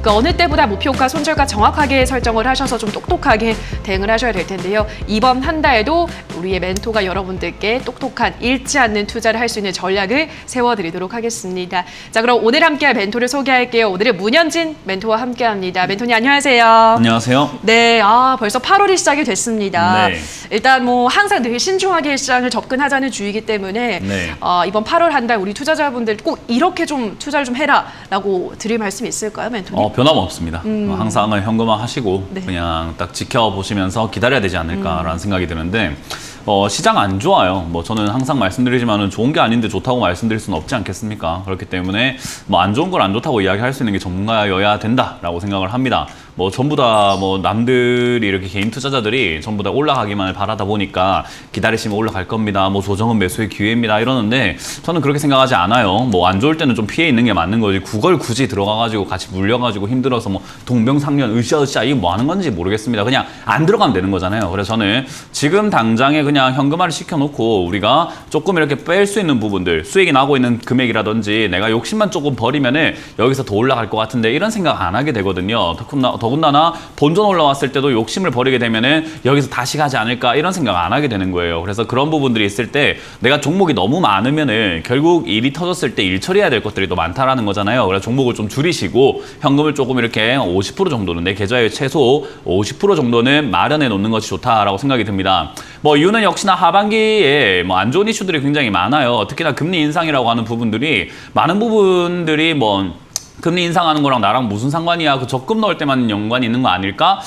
그 어느 때보다 목표가 손절가 정확하게 설정을 하셔서 좀 똑똑하게 대응을 하셔야 될 텐데요. 이번 한 달도 우리의 멘토가 여러분들께 똑똑한 잃지 않는 투자를 할 수 있는 전략을 세워드리도록 하겠습니다. 자, 그럼 오늘 함께할 멘토를 소개할게요. 오늘은 문현진 멘토와 함께합니다. 멘토님 안녕하세요. 안녕하세요. 네, 벌써 8월이 시작이 됐습니다. 네. 일단 뭐 항상 늘 신중하게 시장을 접근하자는 주의이기 때문에 네. 이번 8월 한 달 우리 투자자분들 꼭 이렇게 좀 투자를 좀 해라라고 드릴 말씀이 있을까요, 멘토님? 변함없습니다. 항상 현금화 하시고 네. 그냥 딱 지켜보시면서 기다려야 되지 않을까라는 생각이 드는데 시장 안 좋아요. 저는 항상 말씀드리지만은 좋은 게 아닌데 좋다고 말씀드릴 수는 없지 않겠습니까? 그렇기 때문에 안 좋은 걸 안 좋다고 이야기할 수 있는 게 전문가여야 된다라고 생각을 합니다. 전부 다 남들이 이렇게 개인 투자자들이 전부 다 올라가기만을 바라다 보니까 기다리시면 올라갈 겁니다. 조정은 매수의 기회입니다. 이러는데 저는 그렇게 생각하지 않아요. 안 좋을 때는 좀 피해 있는 게 맞는 거지. 그걸 굳이 들어가가지고 같이 물려가지고 힘들어서 동병상련 으쌰으쌰 이게 뭐 하는 건지 모르겠습니다. 그냥 안 들어가면 되는 거잖아요. 그래서 저는 지금 당장에 그냥 현금화를 시켜놓고 우리가 조금 이렇게 뺄 수 있는 부분들, 수익이 나고 있는 금액이라든지 내가 욕심만 조금 버리면은 여기서 더 올라갈 것 같은데 이런 생각 안 하게 되거든요. 더군다나 본전 올라왔을 때도 욕심을 버리게 되면은 여기서 다시 가지 않을까 이런 생각 안 하게 되는 거예요. 그래서 그런 부분들이 있을 때 내가 종목이 너무 많으면은 결국 일이 터졌을 때 일 처리해야 될 것들이 또 많다라는 거잖아요. 그래서 종목을 좀 줄이시고 현금을 조금 이렇게 50% 정도는 내 계좌의 최소 50% 정도는 마련해 놓는 것이 좋다라고 생각이 듭니다. 이유는 역시나 하반기에 안 좋은 이슈들이 굉장히 많아요. 특히나 금리 인상이라고 하는 부분들이 많은 부분들이 금리 인상하는 거랑 나랑 무슨 상관이야? 그 적금 넣을 때만 연관이 있는 거 아닐까?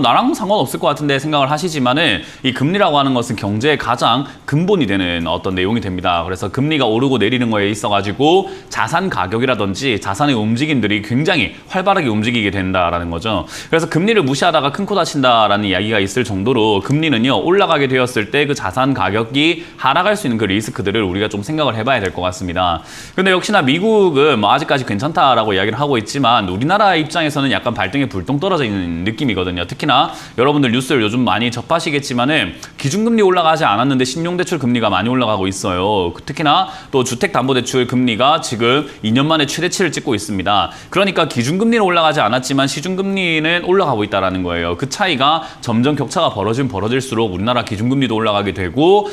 나랑 상관없을 것 같은데 생각을 하시지만은 이 금리라고 하는 것은 경제의 가장 근본이 되는 어떤 내용이 됩니다. 그래서 금리가 오르고 내리는 거에 있어가지고 자산 가격이라든지 자산의 움직임들이 굉장히 활발하게 움직이게 된다라는 거죠. 그래서 금리를 무시하다가 큰 코 다친다라는 이야기가 있을 정도로 금리는요, 올라가게 되었을 때 그 자산 가격이 하락할 수 있는 그 리스크들을 우리가 좀 생각을 해봐야 될 것 같습니다. 근데 역시나 미국은 아직까지 괜찮다라고 이야기를 하고 있지만 우리나라 입장에서는 약간 발등에 불똥 떨어져 있는 느낌이거든요. 특히나 여러분들 뉴스를 요즘 많이 접하시겠지만은 기준금리 올라가지 않았는데 신용대출 금리가 많이 올라가고 있어요. 특히나 또 주택담보대출 금리가 지금 2년 만에 최대치를 찍고 있습니다. 그러니까 기준금리는 올라가지 않았지만 시중금리는 올라가고 있다는 거예요. 그 차이가 점점 격차가 벌어질수록 우리나라 기준금리도 올라가게 되고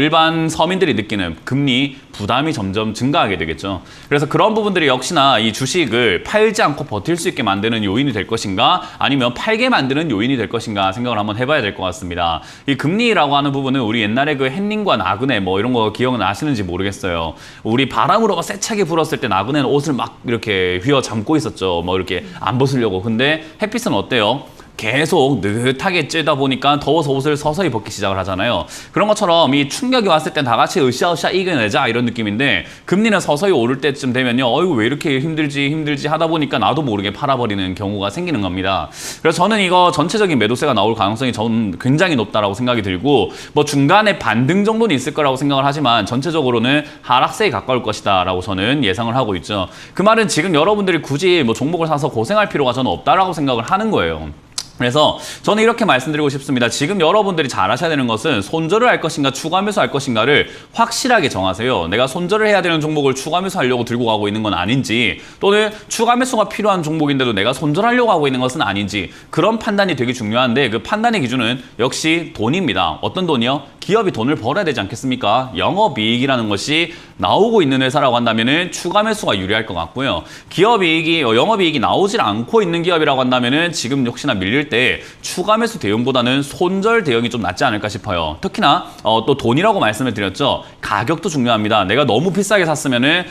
일반 서민들이 느끼는 금리 부담이 점점 증가하게 되겠죠. 그래서 그런 부분들이 역시나 이 주식을 팔지 않고 버틸 수 있게 만드는 요인이 될 것인가 아니면 팔게 만드는 요인이 될 것인가 생각을 한번 해봐야 될 것 같습니다. 이 금리라고 하는 부분은 우리 옛날에 그 햇님과 나그네 이런 거 기억나시는지 모르겠어요. 우리 바람으로 세차게 불었을 때 나그네는 옷을 막 이렇게 휘어잡고 있었죠. 이렇게 안 벗으려고. 근데 햇빛은 어때요? 계속 느긋하게 쬐다 보니까 더워서 옷을 서서히 벗기 시작을 하잖아요. 그런 것처럼 이 충격이 왔을 땐 다 같이 으쌰으쌰 이겨내자 이런 느낌인데 금리는 서서히 오를 때쯤 되면요. 어이구 왜 이렇게 힘들지 하다 보니까 나도 모르게 팔아버리는 경우가 생기는 겁니다. 그래서 저는 이거 전체적인 매도세가 나올 가능성이 저는 굉장히 높다라고 생각이 들고 중간에 반등 정도는 있을 거라고 생각을 하지만 전체적으로는 하락세에 가까울 것이다 라고 저는 예상을 하고 있죠. 그 말은 지금 여러분들이 굳이 종목을 사서 고생할 필요가 저는 없다라고 생각을 하는 거예요. 그래서 저는 이렇게 말씀드리고 싶습니다. 지금 여러분들이 잘 하셔야 되는 것은 손절을 할 것인가 추가 매수할 것인가를 확실하게 정하세요. 내가 손절을 해야 되는 종목을 추가 매수하려고 들고 가고 있는 건 아닌지 또는 추가 매수가 필요한 종목인데도 내가 손절하려고 하고 있는 것은 아닌지 그런 판단이 되게 중요한데 그 판단의 기준은 역시 돈입니다. 어떤 돈이요? 기업이 돈을 벌어야 되지 않겠습니까? 영업이익이라는 것이 나오고 있는 회사라고 한다면은 추가 매수가 유리할 것 같고요. 영업이익이 나오질 않고 있는 기업이라고 한다면은 지금 역시나 밀릴 때 추가 매수 대응보다는 손절 대응이 좀 낫지 않을까 싶어요. 특히나 또 돈이라고 말씀을 드렸죠. 가격도 중요합니다. 내가 너무 비싸게 샀으면은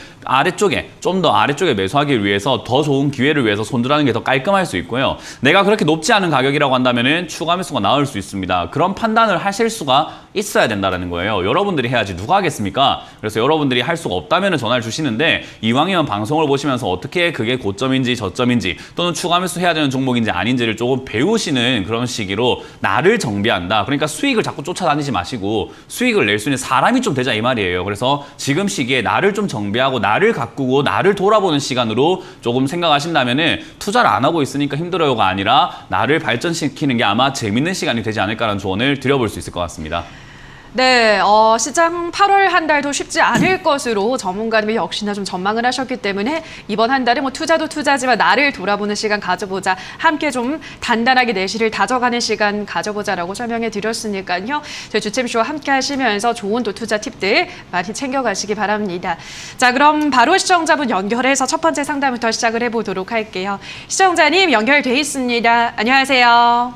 좀 더 아래쪽에 매수하기 위해서 더 좋은 기회를 위해서 손절하는 게 더 깔끔할 수 있고요. 내가 그렇게 높지 않은 가격이라고 한다면은 추가 매수가 나올 수 있습니다. 그런 판단을 하실 수가 있어야 된다는 거예요. 여러분들이 해야지 누가 하겠습니까? 그래서 여러분들이 할 수가 없다면 전화를 주시는데 이왕이면 방송을 보시면서 어떻게 그게 고점인지 저점인지 또는 추가 매수해야 되는 종목인지 아닌지를 조금 배우시는 그런 시기로 나를 정비한다. 그러니까 수익을 자꾸 쫓아다니지 마시고 수익을 낼 수 있는 사람이 좀 되자 이 말이에요. 그래서 지금 시기에 나를 좀 정비하고 나를 가꾸고 나를 돌아보는 시간으로 조금 생각하신다면은 투자를 안 하고 있으니까 힘들어요가 아니라 나를 발전시키는 게 아마 재밌는 시간이 되지 않을까라는 조언을 드려볼 수 있을 것 같습니다. 네, 시장 8월 한 달도 쉽지 않을 것으로 전문가님이 역시나 좀 전망을 하셨기 때문에 이번 한 달에 뭐 투자도 투자지만 나를 돌아보는 시간 가져보자. 함께 좀 단단하게 내실을 다져가는 시간 가져보자라고 설명해 드렸으니까요. 저희 주챔쇼와 함께 하시면서 좋은 또 투자 팁들 많이 챙겨가시기 바랍니다. 자, 그럼 바로 시청자분 연결해서 첫 번째 상담부터 시작을 해보도록 할게요. 시청자님 연결돼 있습니다. 안녕하세요.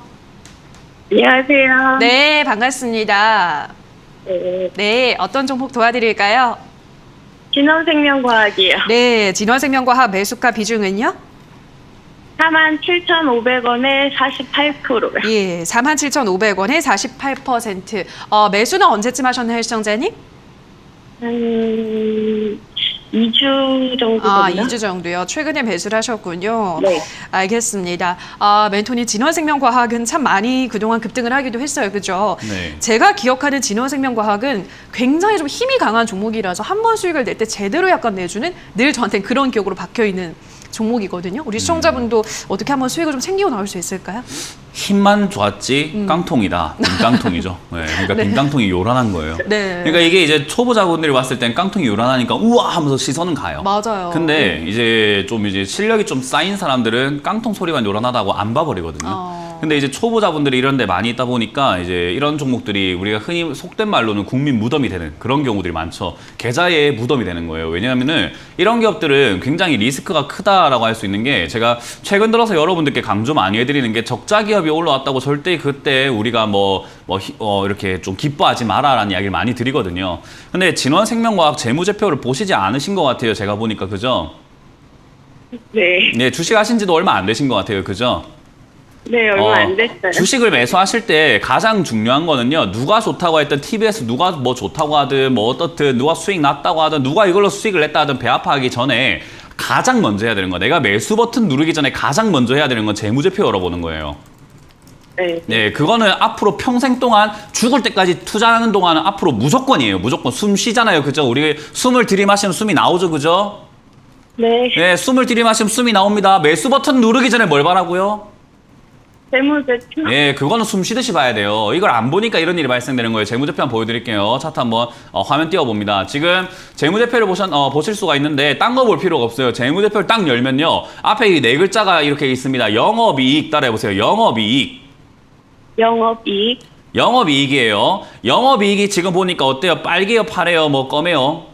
안녕하세요. 네, 반갑습니다. 네. 네, 어떤 종목 도와드릴까요? 진원생명과학이요. 네, 진원생명과학 매수가 비중은요? 47,500원에 48%요. 예, 47,500원에 48%. 매수는 언제쯤 하셨나요, 시청자님? 2주 정도 아, 됐나? 2주 정도요. 최근에 매수를 하셨군요. 네. 알겠습니다. 멘토니 진원생명과학은 참 많이 그동안 급등을 하기도 했어요. 그죠? 네. 제가 기억하는 진원생명과학은 굉장히 좀 힘이 강한 종목이라서 한 번 수익을 낼 때 제대로 약간 내주는 늘 저한테는 그런 기억으로 박혀있는 종목이거든요. 우리 시청자분도 어떻게 한번 수익을 좀 챙기고 나올 수 있을까요? 힘만 좋았지 깡통이다. 빈깡통이죠. 네, 그러니까 네. 빈깡통이 요란한 거예요. 네. 그러니까 이게 이제 초보자분들이 봤을 땐 깡통이 요란하니까 우와 하면서 시선은 가요. 맞아요. 근데 이제 좀 이제 실력이 좀 쌓인 사람들은 깡통 소리만 요란하다고 안 봐버리거든요. 근데 이제 초보자분들이 이런 데 많이 있다 보니까 이제 이런 종목들이 우리가 흔히 속된 말로는 국민 무덤이 되는 그런 경우들이 많죠. 계좌의 무덤이 되는 거예요. 왜냐하면은 이런 기업들은 굉장히 리스크가 크다라고 할 수 있는 게 제가 최근 들어서 여러분들께 강조 많이 해드리는 게 적자 기업이 올라왔다고 절대 그때 우리가 이렇게 좀 기뻐하지 마라라는 이야기를 많이 드리거든요. 근데 진원생명과학 재무제표를 보시지 않으신 것 같아요. 제가 보니까 그죠? 네. 네, 주식하신 지도 얼마 안 되신 것 같아요. 그죠? 네, 얼마 안 됐어요. 주식을 매수하실 때 가장 중요한 거는요. 누가 좋다고 했든 TV에서 누가 뭐 좋다고 하든 뭐 어떻든 누가 수익 났다고 하든 누가 이걸로 수익을 냈다 하든 배 아파하기 전에 가장 먼저 해야 되는 거. 내가 매수 버튼 누르기 전에 가장 먼저 해야 되는 건 재무제표 열어보는 거예요. 네. 네, 그거는 앞으로 평생 동안 죽을 때까지 투자하는 동안은 앞으로 무조건이에요. 무조건 숨 쉬잖아요. 그죠? 우리 숨을 들이마시면 숨이 나오죠. 그죠? 네. 네, 숨을 들이마시면 숨이 나옵니다. 매수 버튼 누르기 전에 뭘 바라고요? 재무제표. 예, 그거는 숨 쉬듯이 봐야 돼요. 이걸 안 보니까 이런 일이 발생되는 거예요. 재무제표 한번 보여드릴게요. 차트 한번 화면 띄워봅니다. 지금 재무제표를 보실 수가 있는데 딴 거 볼 필요가 없어요. 재무제표를 딱 열면요. 앞에 이 네 글자가 이렇게 있습니다. 영업이익 따라해보세요. 영업이익. 영업이익. 영업이익이에요. 영업이익이 지금 보니까 어때요? 빨개요? 파래요? 뭐 검해요?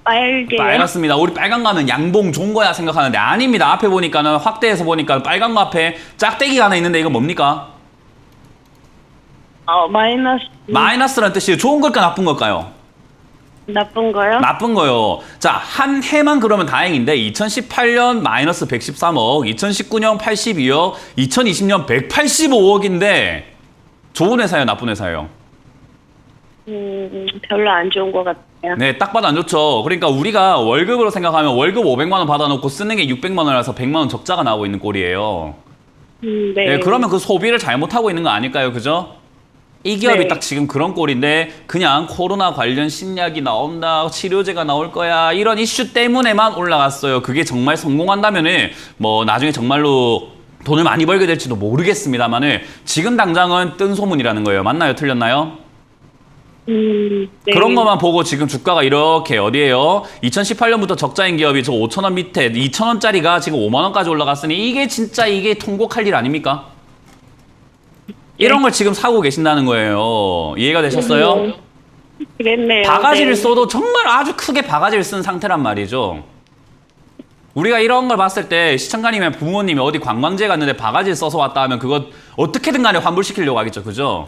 빨개요. 빨갛습니다. 우리 빨간 거 하면 양봉 좋은 거야 생각하는데 아닙니다. 앞에 보니까는 확대해서 보니까 빨간 거 앞에 짝대기가 하나 있는데 이건 뭡니까? 마이너스. 마이너스라는 뜻이에요. 좋은 걸까 나쁜 걸까요? 나쁜 거요? 나쁜 거요. 자, 한 해만 그러면 다행인데 2018년 마이너스 113억, 2019년 82억, 2020년 185억인데 좋은 회사예요, 나쁜 회사예요? 별로 안 좋은 것 같아요. 네, 딱 봐도 안 좋죠. 그러니까 우리가 월급으로 생각하면 월급 500만 원 받아놓고 쓰는 게 600만 원이라서 100만 원 적자가 나오고 있는 꼴이에요. 네. 네, 그러면 그 소비를 잘못하고 있는 거 아닐까요? 그죠? 이 기업이 네. 딱 지금 그런 꼴인데 그냥 코로나 관련 신약이 나온다, 치료제가 나올 거야 이런 이슈 때문에만 올라갔어요. 그게 정말 성공한다면은 뭐 나중에 정말로 돈을 많이 벌게 될지도 모르겠습니다만은 지금 당장은 뜬 소문이라는 거예요. 맞나요? 틀렸나요? 네. 그런 것만 보고 지금 주가가 이렇게 어디에요? 2018년부터 적자인 기업이 저 5,000원 밑에 2,000원짜리가 지금 5만 원까지 올라갔으니 이게 진짜 이게 통곡할 일 아닙니까? 이런 걸 지금 사고 계신다는 거예요. 이해가 되셨어요? 그랬네요. 바가지를 네. 써도 정말 아주 크게 바가지를 쓴 상태란 말이죠. 우리가 이런 걸 봤을 때 시청자님의 부모님이 어디 관광지에 갔는데 바가지를 써서 왔다 하면 그거 어떻게든 간에 환불시키려고 하겠죠. 그죠?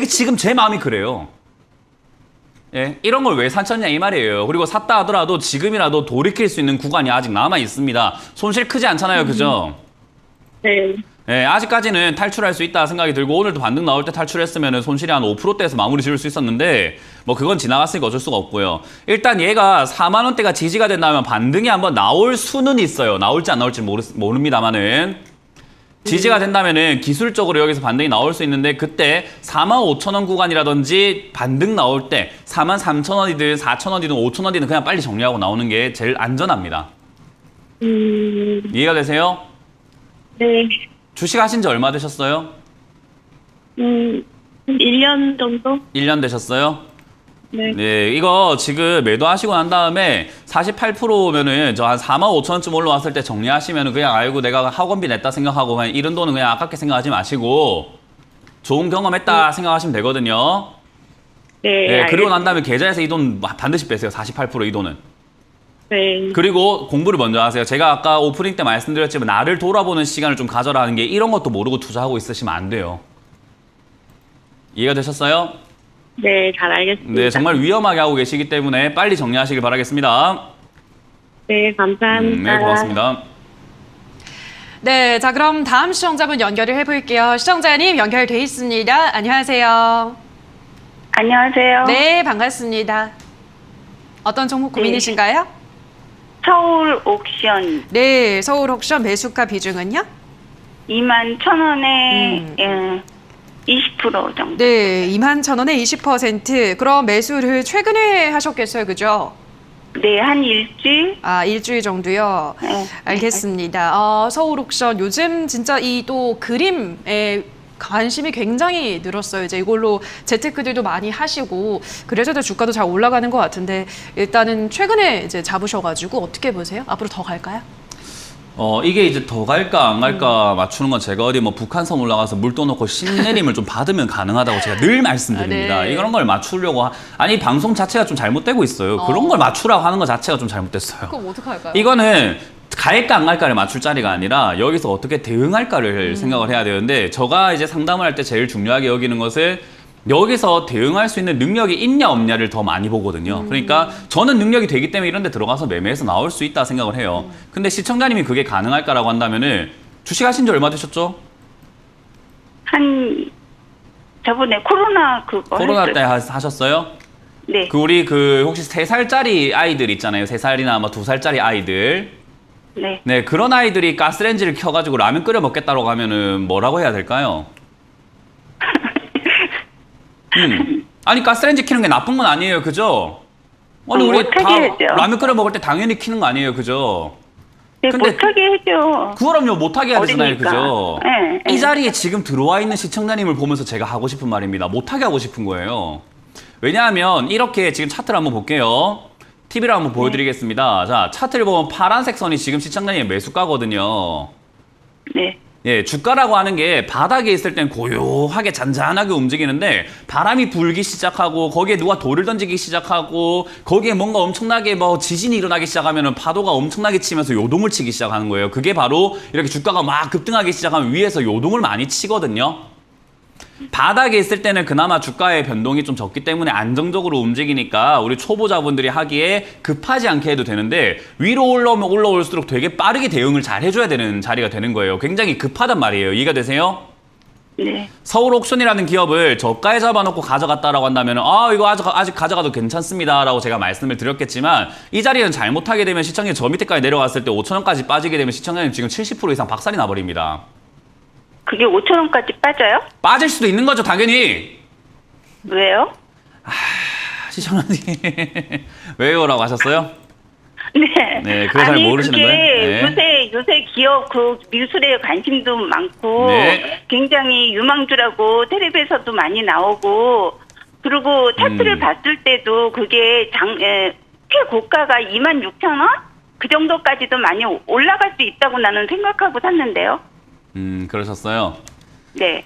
지금 제 마음이 그래요. 예, 이런 걸 왜 사셨냐 이 말이에요. 그리고 샀다 하더라도 지금이라도 돌이킬 수 있는 구간이 아직 남아 있습니다. 손실 크지 않잖아요. 그죠? 네. 예, 아직까지는 탈출할 수 있다 생각이 들고 오늘도 반등 나올 때 탈출했으면 손실이 한 5%대에서 마무리 지을 수 있었는데 뭐 그건 지나갔으니까 어쩔 수가 없고요. 일단 얘가 4만 원대가 지지가 된다면 반등이 한번 나올 수는 있어요. 나올지 안 나올지 모릅니다만은 지지가 된다면은 기술적으로 여기서 반등이 나올 수 있는데 그때 45,000원 구간이라든지 반등 나올 때 43,000원이든 4,000원이든 5,000원이든 그냥 빨리 정리하고 나오는 게 제일 안전합니다. 이해가 되세요? 네. 주식 하신 지 얼마 되셨어요? 한 1년 정도? 1년 되셨어요? 네. 네, 이거 지금 매도하시고 난 다음에 48%면은 저 한 4만 5천 원쯤 올라왔을 때 정리하시면은 그냥 아이고 내가 학원비 냈다 생각하고 그냥 이런 돈은 그냥 아깝게 생각하지 마시고 좋은 경험했다 생각하시면 되거든요. 네. 네, 그리고 난 알겠습니다. 다음에 계좌에서 이 돈 반드시 빼세요. 48%이 돈은. 네. 그리고 공부를 먼저 하세요. 제가 아까 오프닝 때 말씀드렸지만 나를 돌아보는 시간을 좀 가져라는 게 이런 것도 모르고 투자하고 있으시면 안 돼요. 이해가 되셨어요? 네, 잘 알겠습니다. 네, 정말 위험하게 하고 계시기 때문에 빨리 정리하시길 바라겠습니다. 네, 감사합니다. 네, 고맙습니다. 네, 자 그럼 다음 시청자분 연결을 해볼게요. 시청자님 연결돼 있습니다. 안녕하세요. 안녕하세요. 네, 반갑습니다. 어떤 종목 고민이신가요? 서울 옥션 네, 서울 옥션 매수가 비중은요? 21,000원에 20% 정도. 네, 21,000원에 20%. 그럼 매수를 최근에 하셨겠어요, 그죠? 네, 한 일주일. 아, 일주일 정도요? 네. 알겠습니다. 서울 옥션 요즘 진짜 이 또 그림에 관심이 굉장히 늘었어요. 이제 이걸로 재테크들도 많이 하시고 그래서 더 주가도 잘 올라가는 것 같은데 일단은 최근에 이제 잡으셔가지고 어떻게 보세요? 앞으로 더 갈까요? 이게 이제 더 갈까 안 갈까 맞추는 건 제가 어디 뭐 북한섬 올라가서 물 떠놓고 신내림을 좀 받으면 가능하다고 제가 늘 말씀드립니다. 아, 네. 이런 걸 맞추려고 아니 방송 자체가 좀 잘못되고 있어요. 그런 걸 맞추라고 하는 것 자체가 좀 잘못됐어요. 그럼 어떻게 할까요? 이거는 갈까 안 갈까를 맞출 자리가 아니라 여기서 어떻게 대응할까를 생각을 해야 되는데 제가 이제 상담을 할 때 제일 중요하게 여기는 것은 여기서 대응할 수 있는 능력이 있냐 없냐를 더 많이 보거든요. 그러니까 저는 능력이 되기 때문에 이런 데 들어가서 매매해서 나올 수 있다 생각을 해요. 근데 시청자님이 그게 가능할까라고 한다면은 주식하신 지 얼마 되셨죠? 한 저번에 코로나 그거 코로나 했을 때 하셨어요? 네. 우리 혹시 3살짜리 아이들 있잖아요. 3살이나 뭐 2살짜리 아이들. 네. 네, 그런 아이들이 가스레인지를 켜가지고 라면 끓여 먹겠다고 하면은 뭐라고 해야 될까요? 아니 가스레인지 켜는 게 나쁜 건 아니에요, 그죠? 아니 우리 못하게 다 해야죠. 라면 끓여 먹을 때 당연히 켜는 거 아니에요, 그죠? 네, 근데 못하게 해줘. 그럼요, 못하게 해야 되잖아요, 어리니까. 그죠? 네, 이 네. 자리에 지금 들어와 있는 시청자님을 보면서 제가 하고 싶은 말입니다. 못하게 하고 싶은 거예요. 왜냐하면 이렇게 지금 차트를 한번 볼게요. TV를 한번 보여드리겠습니다. 자, 차트를 보면 파란색 선이 지금 시청자님의 매수가거든요. 네. 예, 주가라고 하는 게 바닥에 있을 땐 고요하게 잔잔하게 움직이는데 바람이 불기 시작하고 거기에 누가 돌을 던지기 시작하고 거기에 뭔가 엄청나게 뭐 지진이 일어나기 시작하면은 파도가 엄청나게 치면서 요동을 치기 시작하는 거예요. 그게 바로 이렇게 주가가 막 급등하기 시작하면 위에서 요동을 많이 치거든요. 바닥에 있을 때는 그나마 주가의 변동이 좀 적기 때문에 안정적으로 움직이니까 우리 초보자분들이 하기에 급하지 않게 해도 되는데 위로 올라오면 올라올수록 되게 빠르게 대응을 잘 해줘야 되는 자리가 되는 거예요. 굉장히 급하단 말이에요. 이해가 되세요? 네. 서울 옥션이라는 기업을 저가에 잡아놓고 가져갔다라고 한다면 이거 아직 가져가도 괜찮습니다라고 제가 말씀을 드렸겠지만 이 자리는 잘못하게 되면 시청률 저 밑에까지 내려갔을 때 5,000원까지 빠지게 되면 시청률은 지금 70% 이상 박살이 나버립니다. 그게 5,000원까지 빠져요? 빠질 수도 있는 거죠, 당연히. 왜요? 시청자님 왜요라고 하셨어요? 네. 네, 그거 잘 모르시는 그게 거예요? 네. 요새 기업 그 미술에 관심도 많고 네. 굉장히 유망주라고 텔레비에서도 많이 나오고 그리고 차트를 봤을 때도 그게 최고가가 26,000원? 그 정도까지도 많이 올라갈 수 있다고 나는 생각하고 샀는데요. 그러셨어요. 네.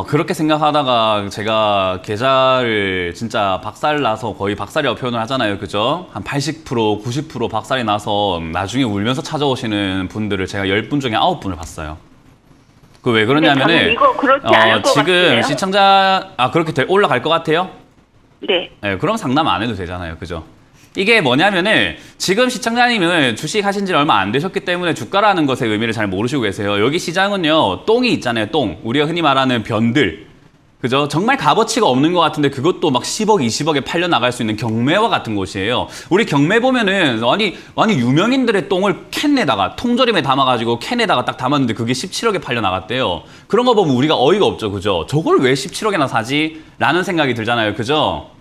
그렇게 생각하다가 제가 계좌를 진짜 박살나서 거의 박살이라고 표현을 하잖아요. 그죠? 한 80%, 90% 박살이 나서 나중에 울면서 찾아오시는 분들을 제가 10분 중에 9분을 봤어요. 그 왜 근데 저는 그러냐면은, 이거 그렇지 않을 것 지금 같은데요? 시청자, 그렇게 올라갈 것 같아요? 네. 네, 그럼 상담 안 해도 되잖아요. 그죠? 이게 뭐냐면은 지금 시청자님은 주식 하신 지 얼마 안 되셨기 때문에 주가라는 것의 의미를 잘 모르시고 계세요. 여기 시장은요, 똥이 있잖아요, 똥. 우리가 흔히 말하는 변들. 그죠? 정말 값어치가 없는 것 같은데 그것도 막 10억, 20억에 팔려 나갈 수 있는 경매와 같은 곳이에요. 우리 경매 보면은 아니 유명인들의 똥을 캔에다가 통조림에 담아가지고 캔에다가 딱 담았는데 그게 17억에 팔려 나갔대요. 그런 거 보면 우리가 어이가 없죠, 그죠? 저걸 왜 17억에나 사지? 라는 생각이 들잖아요, 그죠?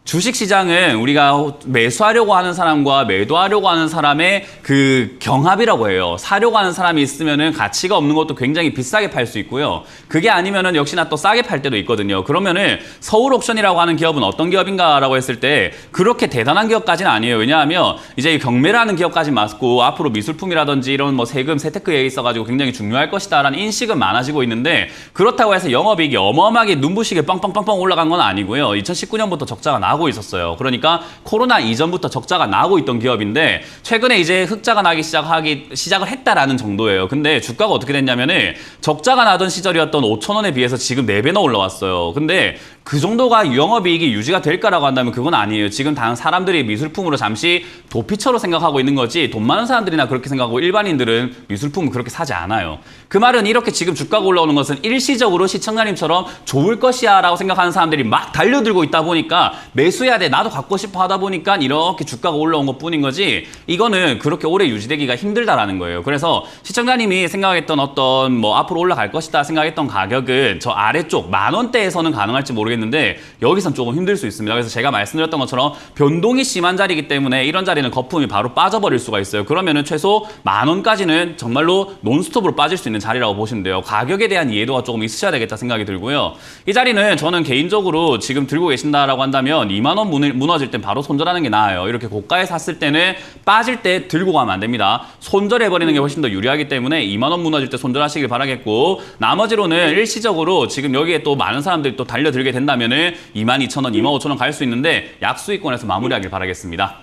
주식시장은 우리가 매수하려고 하는 사람과 매도하려고 하는 사람의 그 경합이라고 해요. 사려고 하는 사람이 있으면은 가치가 없는 것도 굉장히 비싸게 팔 수 있고요. 그게 아니면은 역시나 또 싸게 팔 때도 있거든요. 그러면은 서울옥션이라고 하는 기업은 어떤 기업인가라고 했을 때 그렇게 대단한 기업까지는 아니에요. 왜냐하면 이제 경매라는 기업까지 맞고 앞으로 미술품이라든지 이런 뭐 세금, 세테크에 있어가지고 굉장히 중요할 것이다라는 인식은 많아지고 있는데 그렇다고 해서 영업이익이 어마어마하게 눈부시게 빵빵빵빵 올라간 건 아니고요. 2019년부터 적자가 나고 있었어요. 그러니까 코로나 이전부터 적자가 나고 있던 기업인데 최근에 이제 흑자가 나기 시작을 했다라는 정도예요. 근데 주가가 어떻게 됐냐면은 적자가 나던 시절이었던 5,000원에 비해서 지금 4배나 올라왔어요. 근데 그 정도가 영업이익이 유지가 될까라고 한다면 그건 아니에요. 지금 단 사람들이 미술품으로 잠시 도피처로 생각하고 있는 거지 돈 많은 사람들이나 그렇게 생각하고 일반인들은 미술품을 그렇게 사지 않아요. 그 말은 이렇게 지금 주가가 올라오는 것은 일시적으로 시청자님처럼 좋을 것이야 라고 생각하는 사람들이 막 달려들고 있다 보니까 매수해야 돼 나도 갖고 싶어 하다 보니까 이렇게 주가가 올라온 것 뿐인 거지 이거는 그렇게 오래 유지되기가 힘들다라는 거예요. 그래서 시청자님이 생각했던 어떤 뭐 앞으로 올라갈 것이다 생각했던 가격은 저 아래쪽 10,000원대에서는 가능할지 모르겠는데 여기선 조금 힘들 수 있습니다. 그래서 제가 말씀드렸던 것처럼 변동이 심한 자리이기 때문에 이런 자리는 거품이 바로 빠져버릴 수가 있어요. 그러면은 최소 10,000원까지는 정말로 논스톱으로 빠질 수 있는 자리라고 보시면 돼요. 가격에 대한 이해도가 조금 있으셔야 되겠다 생각이 들고요. 이 자리는 저는 개인적으로 지금 들고 계신다라고 한다면 20,000원 무너질 땐 바로 손절하는 게 나아요. 이렇게 고가에 샀을 때는 빠질 때 들고 가면 안 됩니다. 손절해버리는 게 훨씬 더 유리하기 때문에 20,000원 무너질 때 손절하시길 바라겠고 나머지로는 일시적으로 지금 여기에 또 많은 사람들이 또 달려들게 된다면은 22,000원, 25,000원 갈 수 있는데 약수익권에서 마무리하길 바라겠습니다.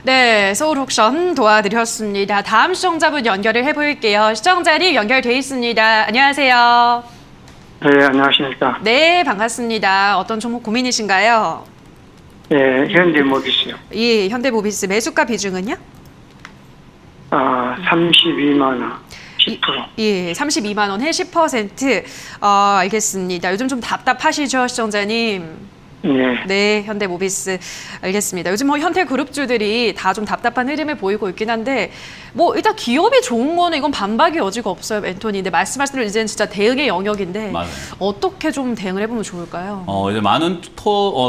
네, 서울옥션 도와드렸습니다. 다음 시청자분 연결을 해볼게요. 시청자님 연결돼 있습니다. 안녕하세요. 네, 안녕하십니까. 네, 반갑습니다. 어떤 종목 고민이신가요? 예, 현대모비스요. 예, 현대모비스 매수가 비중은요? 32만 원, 10%. 예, 32만 원에 10%. 알겠습니다. 요즘 좀 답답하시죠, 시청자님? 네. 네, 현대모비스 알겠습니다. 요즘 뭐 현대그룹주들이 다 좀 답답한 흐름을 보이고 있긴 한데 뭐 일단 기업이 좋은 거는 이건 반박의 여지가 없어요, 앤토니. 근데 말씀하신 대로 이제는 진짜 대응의 영역인데 맞아요. 어떻게 좀 대응을 해보면 좋을까요? 이제 많은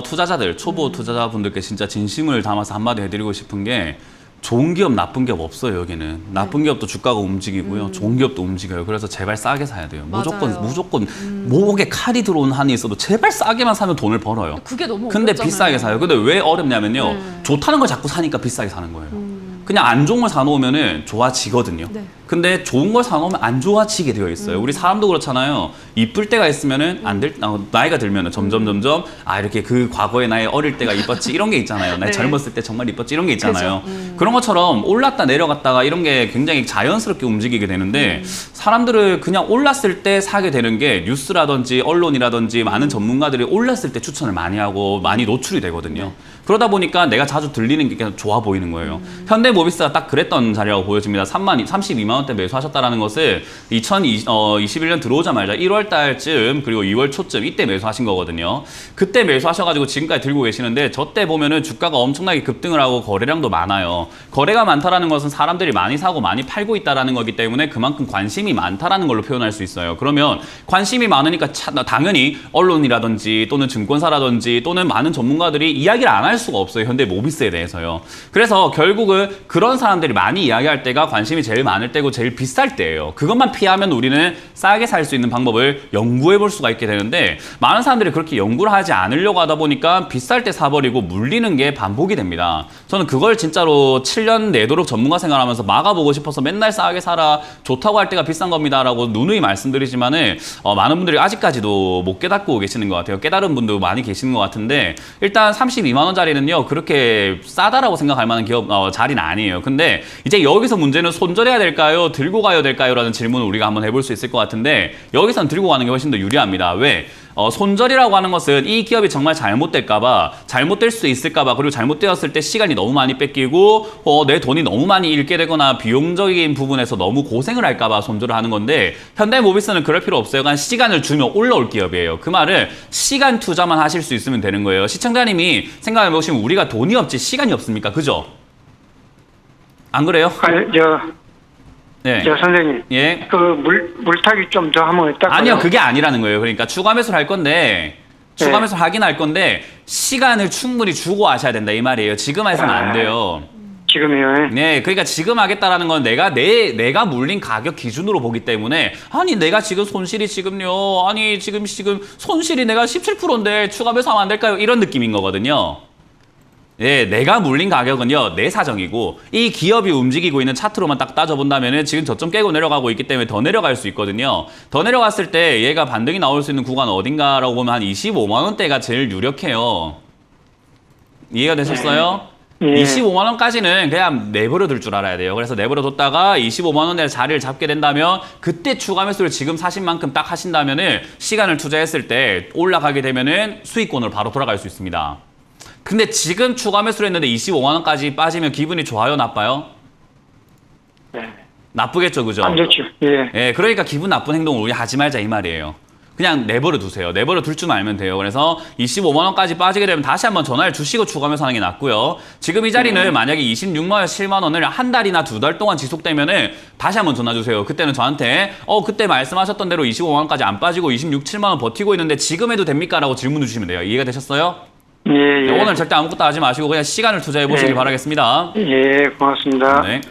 투자자들, 초보 투자자분들께 진짜 진심을 담아서 한마디 해드리고 싶은 게 좋은 기업, 나쁜 기업 없어요, 여기는. 나쁜 기업도 주가가 움직이고요. 좋은 기업도 움직여요. 그래서 제발 싸게 사야 돼요. 맞아요. 무조건 목에 칼이 들어온 한이 있어도 제발 싸게만 사면 돈을 벌어요. 그게 너무 근데 어렵잖아요. 비싸게 사요. 근데 왜 어렵냐면요. 좋다는 걸 자꾸 사니까 비싸게 사는 거예요. 그냥 안 좋은 걸 사놓으면은 좋아지거든요. 네. 근데 좋은 걸 사놓으면 안 좋아지게 되어 있어요. 우리 사람도 그렇잖아요. 이쁠 때가 있으면은 나이가 들면은 점점 이렇게 그 과거의 나의 어릴 때가 이뻤지 이런 게 있잖아요. 나 네. 젊었을 때 정말 이뻤지 이런 게 있잖아요. 그죠. 그런 것처럼 올랐다 내려갔다가 이런 게 굉장히 자연스럽게 움직이게 되는데 사람들을 그냥 올랐을 때 사게 되는 게 뉴스라든지 언론이라든지 많은 전문가들이 올랐을 때 추천을 많이 하고 많이 노출이 되거든요. 그러다 보니까 내가 자주 들리는 게 그냥 좋아 보이는 거예요. 현대모비스가 딱 그랬던 자리라고 보여집니다. 32만 원대 매수하셨다라는 것을 2021년 들어오자마자 1월 달쯤 그리고 2월 초쯤 이때 매수하신 거거든요. 그때 매수하셔가지고 지금까지 들고 계시는데 저 때 보면은 주가가 엄청나게 급등을 하고 거래량도 많아요. 거래가 많다라는 것은 사람들이 많이 사고 많이 팔고 있다라는 거기 때문에 그만큼 관심이 많다라는 걸로 표현할 수 있어요. 그러면 관심이 많으니까 당연히 언론이라든지 또는 증권사라든지 또는 많은 전문가들이 이야기를 안 할 수가 없어요. 현대모비스에 대해서요. 그래서 결국은 그런 사람들이 많이 이야기할 때가 관심이 제일 많을 때고 제일 비쌀 때예요. 그것만 피하면 우리는 싸게 살 수 있는 방법을 연구해 볼 수가 있게 되는데 많은 사람들이 그렇게 연구를 하지 않으려고 하다 보니까 비쌀 때 사버리고 물리는 게 반복이 됩니다. 저는 그걸 진짜로 7년 내도록 전문가 생활하면서 막아보고 싶어서 맨날 싸게 사라 좋다고 할 때가 비싼 겁니다 라고 누누이 말씀드리지만은 많은 분들이 아직까지도 못 깨닫고 계시는 것 같아요. 깨달은 분도 많이 계시는 것 같은데 일단 32만 원짜리는요 그렇게 싸다라고 생각할 만한 기업 자리는 아니에요. 근데 이제 여기서 문제는 손절해야 될까요? 들고 가야 될까요? 라는 질문을 우리가 한번 해볼 수 있을 것 같은데 여기선 들고 가는 게 훨씬 더 유리합니다. 왜? 손절이라고 하는 것은 이 기업이 정말 잘못될까봐, 잘못될 수 있을까봐, 그리고 잘못되었을 때 시간이 너무 많이 뺏기고 내 돈이 너무 많이 잃게 되거나 비용적인 부분에서 너무 고생을 할까봐 손절을 하는 건데 현대모비스는 그럴 필요 없어요. 그냥 시간을 주면 올라올 기업이에요. 그 말을 시간 투자만 하실 수 있으면 되는 거예요. 시청자님이 생각해보시면 우리가 돈이 없지 시간이 없습니까? 그죠? 안 그래요? 네. 선생님. 예. 물타기 좀 더 하면 딱. 아니요, 그게 아니라는 거예요. 그러니까 추가 매수를 할 건데 추가 매수를 하긴 할 건데 시간을 충분히 주고 하셔야 된다 이 말이에요. 지금 해서는 안 돼요. 지금이요. 네, 그러니까 지금 하겠다라는 건 내가 물린 가격 기준으로 보기 때문에 아니 내가 지금 손실이 지금요. 아니 지금 손실이 내가 17%인데 추가 매수하면 안 될까요? 이런 느낌인 거거든요. 예, 내가 물린 가격은요, 내 사정이고, 이 기업이 움직이고 있는 차트로만 딱 따져본다면은 지금 저점 깨고 내려가고 있기 때문에 더 내려갈 수 있거든요. 더 내려갔을 때 얘가 반등이 나올 수 있는 구간은 어딘가라고 보면 한 25만원대가 제일 유력해요. 이해가 되셨어요? 예. 25만원까지는 그냥 내버려 둘 줄 알아야 돼요. 그래서 내버려 뒀다가 25만원대 자리를 잡게 된다면 그때 추가 매수를 지금 사신 만큼 딱 하신다면은 시간을 투자했을 때 올라가게 되면은 수익권으로 바로 돌아갈 수 있습니다. 근데 지금 추가 매수를 했는데 25만원까지 빠지면 기분이 좋아요, 나빠요? 네. 나쁘겠죠, 그죠? 안 좋죠. 예. 예, 그러니까 기분 나쁜 행동을 우리 하지 말자 이 말이에요. 그냥 내버려 두세요. 내버려 둘 줄 알면 돼요. 그래서 25만원까지 빠지게 되면 다시 한번 전화를 주시고 추가 매수하는 게 낫고요. 지금 이 자리는 만약에 26만원, 7만원을 한 달이나 두 달 동안 지속되면은 다시 한번 전화 주세요. 그때는 저한테 그때 말씀하셨던 대로 25만원까지 안 빠지고 26, 7만원 버티고 있는데 지금 해도 됩니까? 라고 질문 주시면 돼요. 이해가 되셨어요? 예, 예. 오늘 절대 아무것도 하지 마시고 그냥 시간을 투자해 보시길 네. 바라겠습니다. 예, 고맙습니다. 네.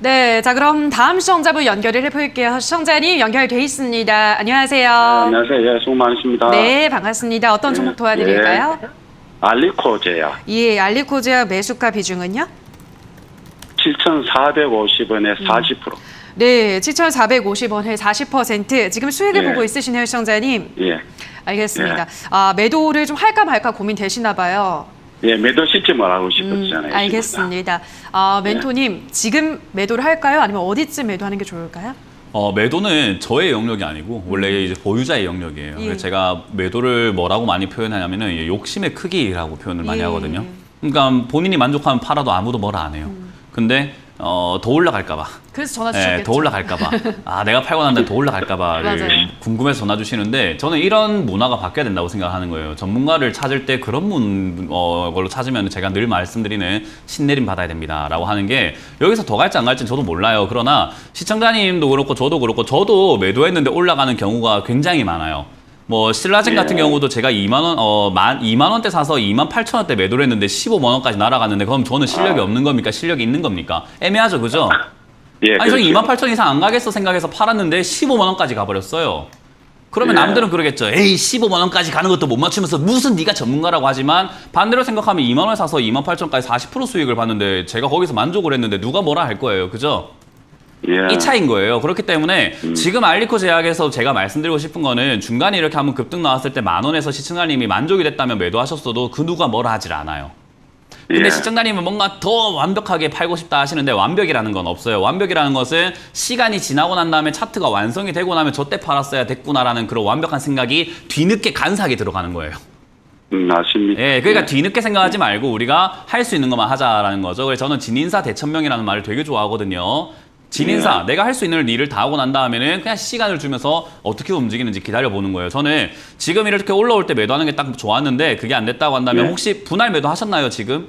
네, 자 그럼 다음 시청자분 연결을 해볼게요. 시청자님 연결돼 있습니다. 안녕하세요. 안녕하세요. 예, 수고 많으십니다. 네, 반갑습니다. 어떤 종목 도와드릴까요? 알리코제약 예, 알리코제약 매수가 비중은요? 7,450원에 40%. 네, 7,450원에 40%. 지금 수익을 예. 보고 있으시네요, 시청자님. 예. 알겠습니다. 매도를 좀 할까 말까 고민되시나 봐요. 예, 매도 시점을 알고 싶었잖아요. 알겠습니다. 멘토님, 지금 매도를 할까요? 아니면 어디쯤 매도하는 게 좋을까요? 매도는 저의 영역이 아니고 원래 이제 보유자의 영역이에요. 예. 그래서 제가 매도를 뭐라고 많이 표현하냐면은 이게 욕심의 크기라고 표현을 많이 예. 하거든요. 그러니까 본인이 만족하면 팔아도 아무도 뭐라 안 해요. 근데 더 올라갈까봐. 그래서 전화 주셨겠죠. 더 올라갈까봐. 내가 팔고 난 다음에 더 올라갈까봐 맞아요. 궁금해서 전화 주시는데 저는 이런 문화가 바뀌어야 된다고 생각하는 거예요. 전문가를 찾을 때 그런 걸로 찾으면 제가 늘 말씀드리는 신내림 받아야 됩니다라고 하는 게 여기서 더 갈지 안 갈지는 저도 몰라요. 그러나 시청자님도 그렇고 저도 그렇고 저도 매도했는데 올라가는 경우가 굉장히 많아요. 뭐 신라젠 같은 경우도 제가 2만 원대 사서 28,000원대 매도를 했는데 15만 원까지 날아갔는데 그럼 저는 실력이 없는 겁니까? 실력이 있는 겁니까? 애매하죠, 그죠? 예, 아니 저는 그렇죠. 28,000원 이상 안 가겠어 생각해서 팔았는데 15만 원까지 가버렸어요. 그러면 예. 남들은 그러겠죠. 에이 15만 원까지 가는 것도 못 맞추면서 무슨 네가 전문가라고 하지만 반대로 생각하면 2만 원에 사서 28,000원까지 40% 수익을 봤는데 제가 거기서 만족을 했는데 누가 뭐라 할 거예요, 그죠? 예. 이 차이인 거예요. 그렇기 때문에 지금 알리코 제약에서 제가 말씀드리고 싶은 거는 중간에 이렇게 한번 급등 나왔을 때 10,000원에서 시청자님이 만족이 됐다면 매도하셨어도 그 누가 뭐라 하질 않아요. 근데 예. 시청자님은 뭔가 더 완벽하게 팔고 싶다 하시는데 완벽이라는 건 없어요. 완벽이라는 것은 시간이 지나고 난 다음에 차트가 완성이 되고 나면 저때 팔았어야 됐구나라는 그런 완벽한 생각이 뒤늦게 간사하게 들어가는 거예요. 맞습니다. 예, 그러니까 뒤늦게 생각하지 말고 우리가 할 수 있는 것만 하자라는 거죠. 그래서 저는 진인사 대천명이라는 말을 되게 좋아하거든요. 진인사, 내가 할 수 있는 일을 다 하고 난 다음에는 그냥 시간을 주면서 어떻게 움직이는지 기다려보는 거예요. 저는 지금 이렇게 올라올 때 매도하는 게 딱 좋았는데 그게 안 됐다고 한다면 예. 혹시 분할 매도 하셨나요, 지금?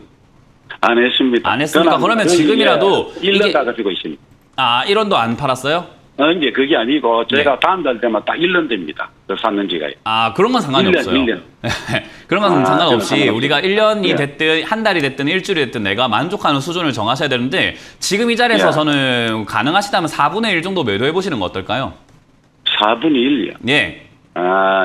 안 했습니다. 안 했습니까? 그러면 지금이라도 1년 이게- 다 가지고 있습니다. 1원도 안 팔았어요? 이제 그게 아니고 제가 네. 다음 달 되면 딱 1년 됩니다. 저 샀는 지가. 그런 건 상관이 1년, 없어요. 1년. 그런 건 상관없이 상관없어요. 우리가 1년이 예. 됐든 한 달이 됐든 일주일이 됐든 내가 만족하는 수준을 정하셔야 되는데 지금 이 자리에서 예. 저는 가능하시다면 4분의 1 정도 매도해 보시는 거 어떨까요? 4분의 1이요. 예.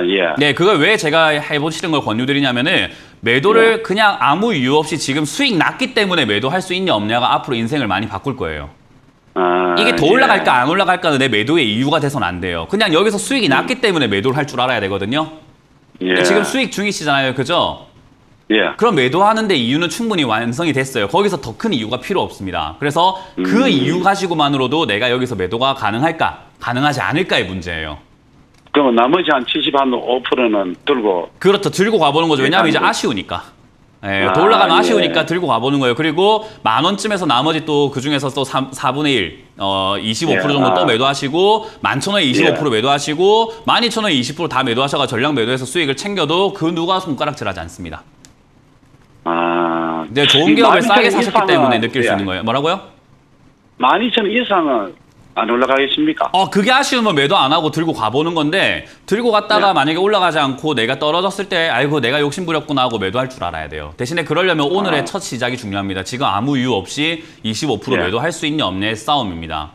예. 네, 그걸 왜 제가 해보시는 걸 권유드리냐면은 매도를 그냥 아무 이유 없이 지금 수익 났기 때문에 매도할 수 있냐 없냐가 앞으로 인생을 많이 바꿀 거예요. 이게 더 올라갈까 안 올라갈까는 내 매도의 이유가 돼서는 안 돼요. 그냥 여기서 수익이 났기 때문에 매도를 할 줄 알아야 되거든요. 예. 지금 수익 중이시잖아요, 그죠? 예. 그럼 매도하는데 이유는 충분히 완성이 됐어요. 거기서 더 큰 이유가 필요 없습니다. 그래서 그 이유 가지고만으로도 내가 여기서 매도가 가능할까, 가능하지 않을까의 문제예요. 그럼 나머지 한 75%는 들고 그렇죠. 들고 가보는 거죠. 왜냐하면 이제 예, 아쉬우니까. 예, 더 올라가면 예. 아쉬우니까 들고 가보는 거예요. 그리고 10,000원쯤에서 나머지 또 그중에서 또 4분의 1, 25% 정도 예. 또 매도하시고 11,000원에 25% 예. 매도하시고 12,000원에 20% 다 매도하셔가 전량 매도해서 수익을 챙겨도 그 누가 손가락질하지 않습니다. 네, 좋은 기업을 싸게 사셨기 때문에 느낄 수 있는 거예요. 뭐라고요? 12,000원 이상은 안 올라가겠습니까? 그게 아쉬우면 매도 안 하고 들고 가보는 건데, 들고 갔다가 네. 만약에 올라가지 않고 내가 떨어졌을 때, 아이고, 내가 욕심부렸구나 하고 매도할 줄 알아야 돼요. 대신에 그러려면 오늘의 첫 시작이 중요합니다. 지금 아무 이유 없이 25% 네. 매도할 수 있냐 없냐의 싸움입니다.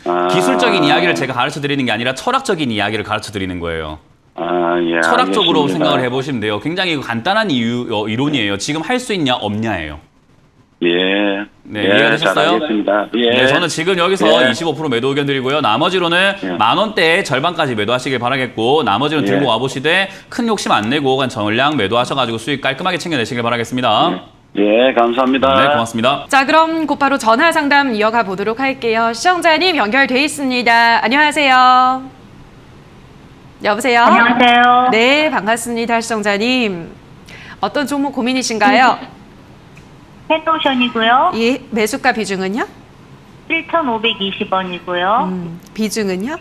아, 기술적인 이야기를 제가 가르쳐 드리는 게 아니라 철학적인 이야기를 가르쳐 드리는 거예요. 예, 철학적으로 알겠습니다. 생각을 해보시면 돼요. 굉장히 간단한 이론이에요. 지금 할 수 있냐 없냐예요. 예. 네, 이해가 되셨어요? 잘 알겠습니다. 예. 네, 저는 지금 여기서 예. 25% 매도 의견 드리고요. 나머지로는 예. 만 원대의 절반까지 매도하시길 바라겠고, 나머지는 예. 들고 와보시되 큰 욕심 안 내고 그냥 전량 매도하셔가지고 수익 깔끔하게 챙겨내시길 바라겠습니다. 예, 감사합니다. 네, 고맙습니다. 자, 그럼 곧바로 전화 상담 이어가 보도록 할게요. 시청자님 연결돼 있습니다. 안녕하세요. 여보세요? 안녕하세요. 네, 반갑습니다. 시청자님. 어떤 종목 고민이신가요? 펜노션이고요. 예, 매수가 비중은요? 7,520원이고요. 비중은요?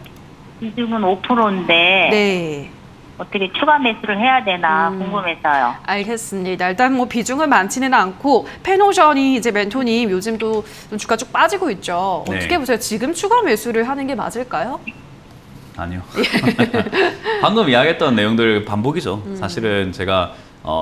비중은 5%인데 네. 어떻게 추가 매수를 해야 되나 궁금해서요. 알겠습니다. 일단 뭐 비중은 많지는 않고 페노션이 이제 멘토님 요즘 또 주가 쭉 빠지고 있죠. 네. 어떻게 보세요? 지금 추가 매수를 하는 게 맞을까요? 아니요. 방금 이야기했던 내용들 반복이죠. 사실은 제가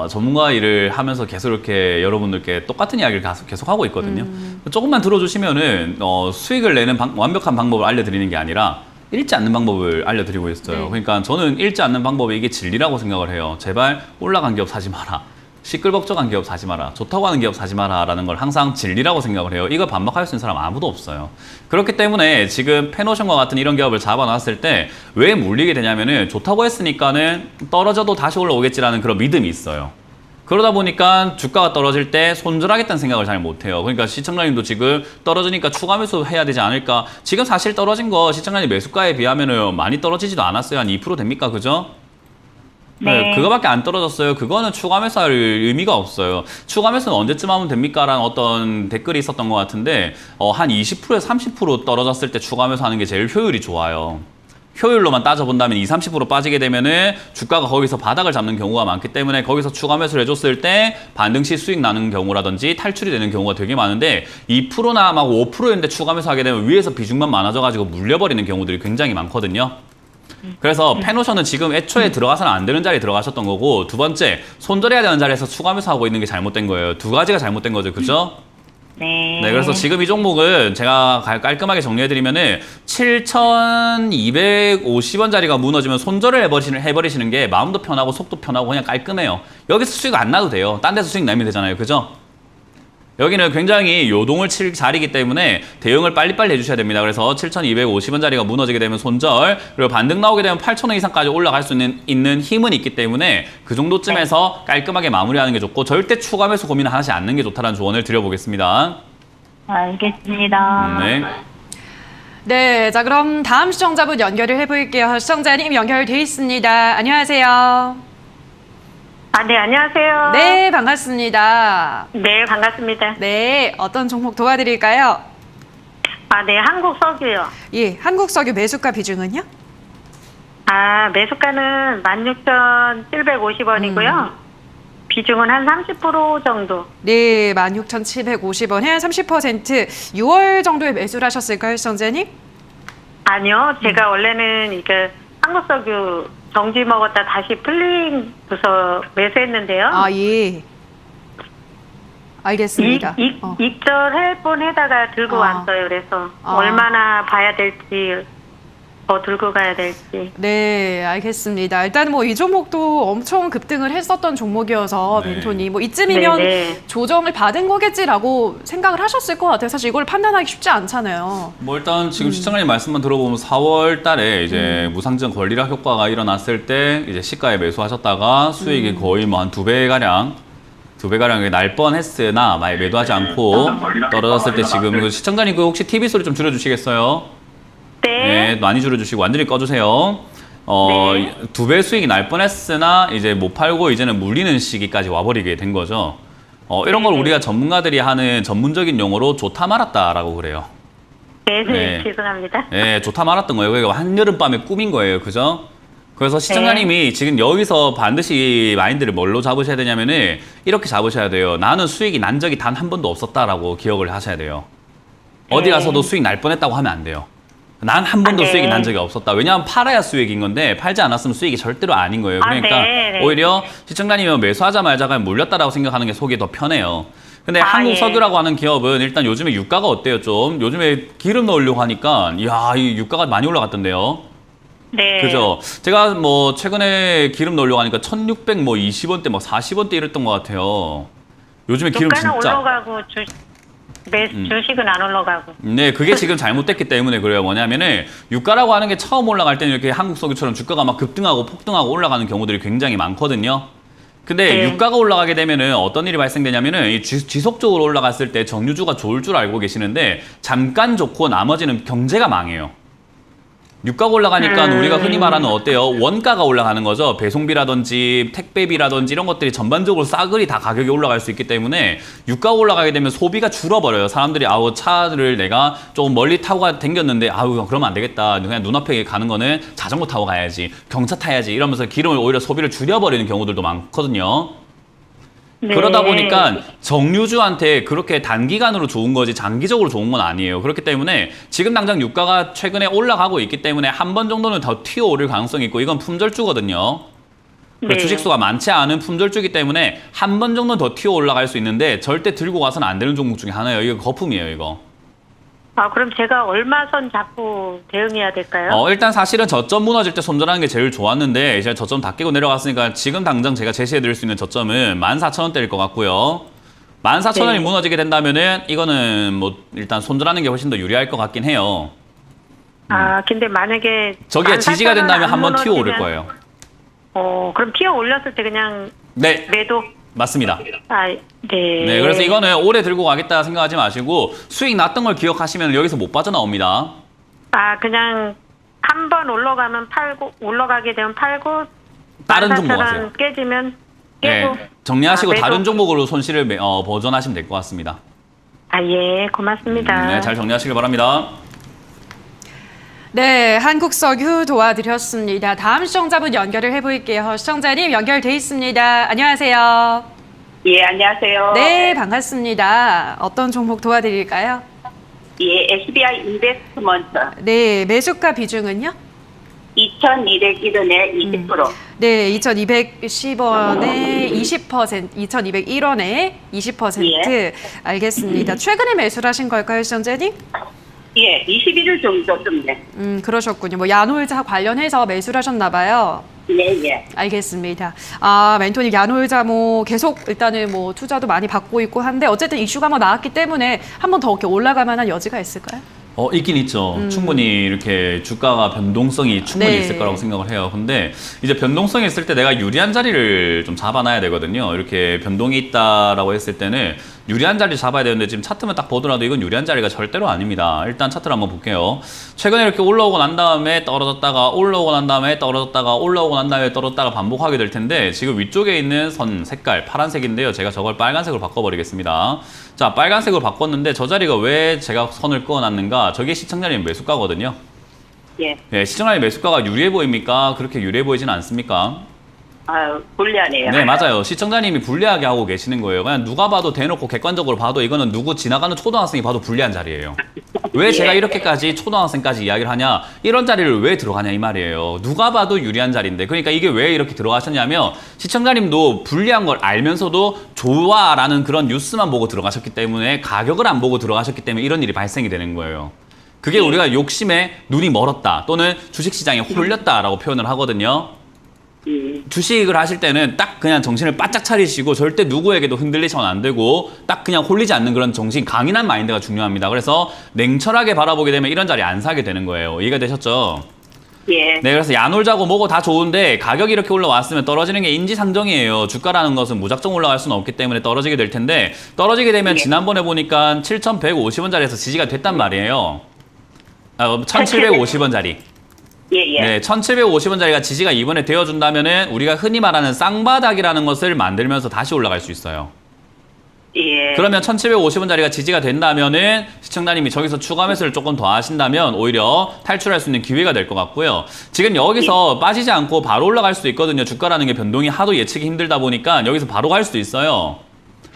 전문가 일을 하면서 계속 이렇게 여러분들께 똑같은 이야기를 계속 하고 있거든요. 조금만 들어주시면은 수익을 내는 완벽한 방법을 알려드리는 게 아니라 읽지 않는 방법을 알려드리고 있어요. 네. 그러니까 저는 읽지 않는 방법이 이게 진리라고 생각을 해요. 제발 올라간 기업 사지 마라. 시끌벅적한 기업 사지 마라. 좋다고 하는 기업 사지 마라. 라는 걸 항상 진리라고 생각을 해요. 이걸 반박할 수 있는 사람 아무도 없어요. 그렇기 때문에 지금 페노션과 같은 이런 기업을 잡아놨을 때 왜 물리게 되냐면은 좋다고 했으니까는 떨어져도 다시 올라오겠지라는 그런 믿음이 있어요. 그러다 보니까 주가가 떨어질 때 손절하겠다는 생각을 잘 못해요. 그러니까 시청자님도 지금 떨어지니까 추가 매수 해야 되지 않을까. 지금 사실 떨어진 거 시청자님 매수가에 비하면은 많이 떨어지지도 않았어요. 한 2% 됩니까? 그죠? 네, 그거밖에 안 떨어졌어요. 그거는 추가 매수할 의미가 없어요. 추가 매수는 언제쯤 하면 됩니까? 라는 어떤 댓글이 있었던 것 같은데 한 20%에서 30% 떨어졌을 때 추가 매수하는 게 제일 효율이 좋아요. 효율로만 따져본다면 20, 30% 빠지게 되면은 주가가 거기서 바닥을 잡는 경우가 많기 때문에 거기서 추가 매수를 해줬을 때 반등 시 수익 나는 경우라든지 탈출이 되는 경우가 되게 많은데 2%나 막 5%인데 추가 매수하게 되면 위에서 비중만 많아져가지고 물려버리는 경우들이 굉장히 많거든요. 그래서 페노션은 지금 애초에 들어가서는 안 되는 자리에 들어가셨던 거고, 두 번째 손절해야 되는 자리에서 추가 매수하고 있는 게 잘못된 거예요. 두 가지가 잘못된 거죠. 그죠? 네. 네, 그래서 지금 이 종목은 제가 깔끔하게 정리해드리면은 7,250원짜리가 무너지면 손절을 해버리시는 게 마음도 편하고 속도 편하고 그냥 깔끔해요. 여기서 수익 안 나도 돼요. 딴 데서 수익 내면 되잖아요. 그죠? 여기는 굉장히 요동을 칠 자리이기 때문에 대응을 빨리빨리 해주셔야 됩니다. 그래서 7,250원짜리가 무너지게 되면 손절, 그리고 반등 나오게 되면 8,000원 이상까지 올라갈 수 있는 힘은 있기 때문에 그 정도쯤에서 깔끔하게 마무리하는 게 좋고 절대 추가 매수 고민을 하지 않는 게 좋다는 조언을 드려보겠습니다. 알겠습니다. 네. 네, 자 그럼 다음 시청자분 연결을 해볼게요. 시청자님 연결돼 있습니다. 안녕하세요. 네, 안녕하세요. 네, 반갑습니다. 네, 반갑습니다. 네, 어떤 종목 도와드릴까요? 네, 한국석유요. 예, 한국석유 매수가 비중은요? 매수가는 16,750원이고요. 비중은 한 30% 정도. 네, 16,750원에 한 30%, 6월 정도에 매수를 하셨을까요, 시청자님? 아니요, 제가 원래는 이게 한국석유 정지 먹었다 다시 풀리고서 매수했는데요. 예. 알겠습니다. 입절할 뻔해다가 들고 왔어요. 그래서 얼마나 봐야 될지, 더 들고 가야 될지. 네, 알겠습니다. 일단 뭐 이 종목도 엄청 급등을 했었던 종목이어서 네. 멘토님 뭐 이쯤이면 네. 조정을 받은 거겠지라고 생각을 하셨을 것 같아요. 사실 이걸 판단하기 쉽지 않잖아요. 뭐 일단 지금 시청자님 말씀만 들어보면 4월 달에 이제 무상증 권리락 효과가 일어났을 때 이제 시가에 매수하셨다가 수익이 거의 뭐 한 2배 가량 날 뻔했으나 많이 매도하지 않고 떨어졌을 때 지금 시청자님 그 혹시 TV 소리 좀 줄여주시겠어요? 네, 많이 줄여주시고 완전히 꺼주세요. 네. 2배 수익이 날 뻔했으나 이제 못 팔고 이제는 물리는 시기까지 와버리게 된 거죠. 이런 걸 우리가 전문가들이 하는 전문적인 용어로 좋다 말았다라고 그래요. 네, 죄송합니다. 네, 좋다 말았던 거예요. 그러니까 한여름밤에 꿈인 거예요. 그죠? 그래서 시청자님이 지금 여기서 반드시 마인드를 뭘로 잡으셔야 되냐면은 이렇게 잡으셔야 돼요. 나는 수익이 난 적이 단 한 번도 없었다라고 기억을 하셔야 돼요. 어디 가서도 수익 날 뻔했다고 하면 안 돼요. 난 한 번도 네. 수익이 난 적이 없었다. 왜냐하면 팔아야 수익인 건데 팔지 않았으면 수익이 절대로 아닌 거예요. 아, 그러니까 네. 오히려 시청자님은 매수하자마자 물렸다라고 생각하는 게 속이 더 편해요. 근데 아, 한국석유라고 하는 기업은 일단 요즘에 유가가 어때요? 좀 요즘에 기름 넣으려고 하니까 이야, 이 유가가 많이 올라갔던데요. 네. 그죠? 제가 뭐 최근에 기름 넣으려고 하니까 1,600 뭐 20원대 막 40원대 이랬던 것 같아요. 요즘에 기름 유가는 진짜 올라가고 주식은 안 올라가고. 네, 그게 지금 잘못됐기 때문에 그래요. 뭐냐면은 유가라고 하는 게 처음 올라갈 때는 이렇게 한국석유처럼 주가가 막 급등하고 폭등하고 올라가는 경우들이 굉장히 많거든요. 근데 네. 유가가 올라가게 되면은 어떤 일이 발생되냐면은 이 지속적으로 올라갔을 때 정유주가 좋을 줄 알고 계시는데 잠깐 좋고 나머지는 경제가 망해요. 유가가 올라가니까 우리가 흔히 말하는 어때요? 원가가 올라가는 거죠. 배송비라든지 택배비라든지 이런 것들이 전반적으로 싸그리 다 가격이 올라갈 수 있기 때문에 유가가 올라가게 되면 소비가 줄어버려요. 사람들이 아우 차를 내가 조금 멀리 타고 댕겼는데 아우 그러면 안 되겠다. 그냥 눈앞에 가는 거는 자전거 타고 가야지. 경차 타야지. 이러면서 기름을 오히려 소비를 줄여버리는 경우들도 많거든요. 네. 그러다 보니까 정유주한테 그렇게 단기간으로 좋은 거지 장기적으로 좋은 건 아니에요. 그렇기 때문에 지금 당장 유가가 최근에 올라가고 있기 때문에 한 번 정도는 더 튀어오를 가능성이 있고 이건 품절주거든요. 네. 주식수가 많지 않은 품절주기 때문에 한 번 정도는 더 튀어 올라갈 수 있는데 절대 들고 가서는 안 되는 종목 중에 하나예요. 이거 거품이에요, 이거. 아, 그럼 제가 얼마 선 잡고 대응해야 될까요? 일단 사실은 저점 무너질 때 손절하는 게 제일 좋았는데 이제 저점 다 깨고 내려갔으니까 지금 당장 제가 제시해드릴 수 있는 저점은 14,000원대일 것 같고요. 14,000원이 네. 무너지게 된다면은 이거는 뭐 일단 손절하는 게 훨씬 더 유리할 것 같긴 해요. 아, 근데 만약에 저기가 지지가 14,000원 된다면 안 한번 튀어 오를 무너지면- 거예요. 그럼 튀어 올렸을 때 그냥 네, 매도. 맞습니다. 아, 네. 네, 그래서 이거는 오래 들고 가겠다 생각하지 마시고 수익 났던 걸 기억하시면 여기서 못 빠져나옵니다. 아, 그냥 한 번 올라가면 팔고 올라가게 되면 팔고 다른 14,000원 종목 하세요. 깨지면 깨고. 네, 정리하시고 매도. 다른 종목으로 손실을 보전하시면 될 것 같습니다. 아, 예, 고맙습니다. 네, 잘 정리하시길 바랍니다. 네, 한국석유 도와드렸습니다. 다음 시청자분 연결을 해볼게요. 시청자님 연결돼 있습니다. 안녕하세요. 예, 안녕하세요. 네, 반갑습니다. 어떤 종목 도와드릴까요? 예, SBI 인베스트먼트 네, 매수가 비중은요? 2,201원에 20%. 네, 2,210원에 20%, 2,201원에 20%. 알겠습니다. 최근에 매수를 하신 걸까요, 시청자님? 예, 21일 정도 좀 돼. 그러셨군요. 뭐 야놀자 관련해서 매수를 하셨나 봐요. 예, 예. 알겠습니다. 아, 멘토님 야놀자 뭐 계속 일단은 뭐 투자도 많이 받고 있고 한데 어쨌든 이슈가 한번 나왔기 때문에 한 번 더 이렇게 올라갈 만한 여지가 있을까요? 있긴 있죠. 충분히 이렇게 주가가 변동성이 충분히 네. 있을 거라고 생각을 해요. 근데 이제 변동성이 있을 때 내가 유리한 자리를 좀 잡아놔야 되거든요. 이렇게 변동이 있다라고 했을 때는 유리한 자리 잡아야 되는데 지금 차트만 딱 보더라도 이건 유리한 자리가 절대로 아닙니다. 일단 차트를 한번 볼게요. 최근에 이렇게 올라오고 난 다음에 떨어졌다가 올라오고 난 다음에 떨어졌다가 올라오고 난 다음에 떨어졌다가 반복하게 될 텐데 지금 위쪽에 있는 선 색깔 파란색인데요. 제가 저걸 빨간색으로 바꿔버리겠습니다. 자, 빨간색으로 바꿨는데 저 자리가 왜 제가 선을 그어놨는가? 저게 시청자님 매수가거든요. 예. 네, 시청자님 매수가가 유리해 보입니까? 그렇게 유리해 보이지는 않습니까? 아유, 불리하네요. 네, 맞아요. 시청자님이 불리하게 하고 계시는 거예요. 그냥 누가 봐도 대놓고 객관적으로 봐도 이거는 누구 지나가는 초등학생이 봐도 불리한 자리예요. 왜 제가 이렇게까지 초등학생까지 이야기를 하냐? 이런 자리를 왜 들어가냐 이 말이에요. 누가 봐도 유리한 자리인데. 그러니까 이게 왜 이렇게 들어가셨냐면 시청자님도 불리한 걸 알면서도 좋아라는 그런 뉴스만 보고 들어가셨기 때문에 가격을 안 보고 들어가셨기 때문에 이런 일이 발생이 되는 거예요. 그게 우리가 욕심에 눈이 멀었다 또는 주식시장에 홀렸다라고 표현을 하거든요. 주식을 하실 때는 딱 그냥 정신을 바짝 차리시고 절대 누구에게도 흔들리셔는 안 되고 딱 그냥 홀리지 않는 그런 정신, 강인한 마인드가 중요합니다. 그래서 냉철하게 바라보게 되면 이런 자리 안 사게 되는 거예요. 이해가 되셨죠? 예. 네, 그래서 야놀자고 뭐고 다 좋은데 가격이 이렇게 올라왔으면 떨어지는 게 인지상정이에요. 주가라는 것은 무작정 올라갈 수는 없기 때문에 떨어지게 될 텐데 떨어지게 되면 지난번에 보니까 7,150원짜리에서 지지가 됐단 말이에요. 1,750원짜리. 예, 예. 네, 1,750원짜리가 지지가 이번에 되어준다면은 우리가 흔히 말하는 쌍바닥이라는 것을 만들면서 다시 올라갈 수 있어요. 예. 그러면 1,750원짜리가 지지가 된다면은 시청자님이 저기서 추가 매수를 조금 더 하신다면 오히려 탈출할 수 있는 기회가 될 것 같고요. 지금 여기서 빠지지 않고 바로 올라갈 수도 있거든요. 주가라는 게 변동이 하도 예측이 힘들다 보니까 여기서 바로 갈 수도 있어요.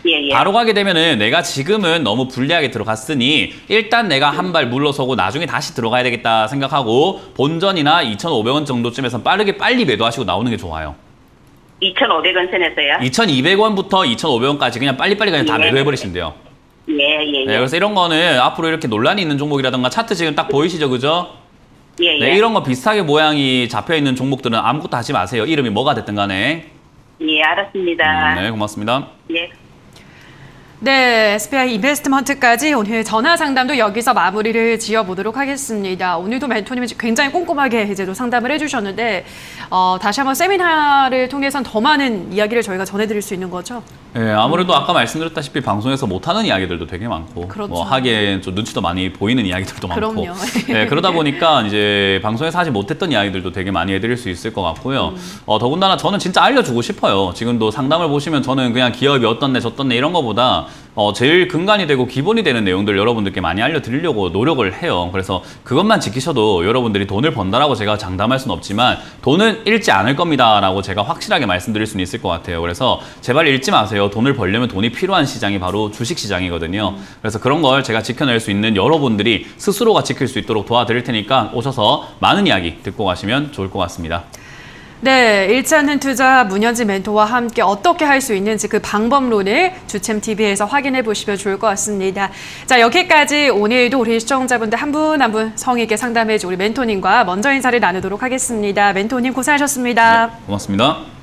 예, 예. 바로 가게 되면은 내가 지금은 너무 불리하게 들어갔으니 일단 내가 한 발 물러서고 나중에 다시 들어가야 되겠다 생각하고 본전이나 2,500원 정도쯤에서 빨리 매도하시고 나오는 게 좋아요. 2,500원 선에서요? 2,200원부터 2,500원까지 그냥 빨리빨리 그냥 다 예. 매도해버리시면 돼요. 예, 예, 예. 네, 그래서 이런 거는 앞으로 이렇게 논란이 있는 종목이라든가 차트 지금 딱 보이시죠, 그죠? 예, 예. 네, 이런 거 비슷하게 모양이 잡혀있는 종목들은 아무것도 하지 마세요. 이름이 뭐가 됐든 간에. 예, 알았습니다. 네, 고맙습니다. 예. 네, SBI 인베스트먼트까지 오늘 전화 상담도 여기서 마무리를 지어보도록 하겠습니다. 오늘도 멘토님이 굉장히 꼼꼼하게 이제 또 상담을 해주셨는데 다시 한번 세미나를 통해선 더 많은 이야기를 저희가 전해드릴 수 있는 거죠? 네, 아무래도 아까 말씀드렸다시피 방송에서 못하는 이야기들도 되게 많고 그렇죠. 뭐 하기엔 좀 눈치도 많이 보이는 이야기들도 많고 그럼요. 네, 그러다 보니까 이제 방송에서 하지 못했던 이야기들도 되게 많이 해드릴 수 있을 것 같고요. 더군다나 저는 진짜 알려주고 싶어요. 지금도 상담을 보시면 저는 그냥 기업이 어떻네 저떻네 이런 거보다 제일 근간이 되고 기본이 되는 내용들 여러분들께 많이 알려드리려고 노력을 해요. 그래서 그것만 지키셔도 여러분들이 돈을 번다라고 제가 장담할 수는 없지만 돈은 잃지 않을 겁니다라고 제가 확실하게 말씀드릴 수는 있을 것 같아요. 그래서 제발 잃지 마세요. 돈을 벌려면 돈이 필요한 시장이 바로 주식시장이거든요. 그래서 그런 걸 제가 지켜낼 수 있는 여러분들이 스스로가 지킬 수 있도록 도와드릴 테니까 오셔서 많은 이야기 듣고 가시면 좋을 것 같습니다. 네, 잃지 않는 투자 문현지 멘토와 함께 어떻게 할 수 있는지 그 방법론을 주챔TV에서 확인해 보시면 좋을 것 같습니다. 자, 여기까지 오늘도 우리 시청자분들 한 분 한 분 성의 있게 상담해 줄 우리 멘토님과 먼저 인사를 나누도록 하겠습니다. 멘토님 고생하셨습니다. 네, 고맙습니다.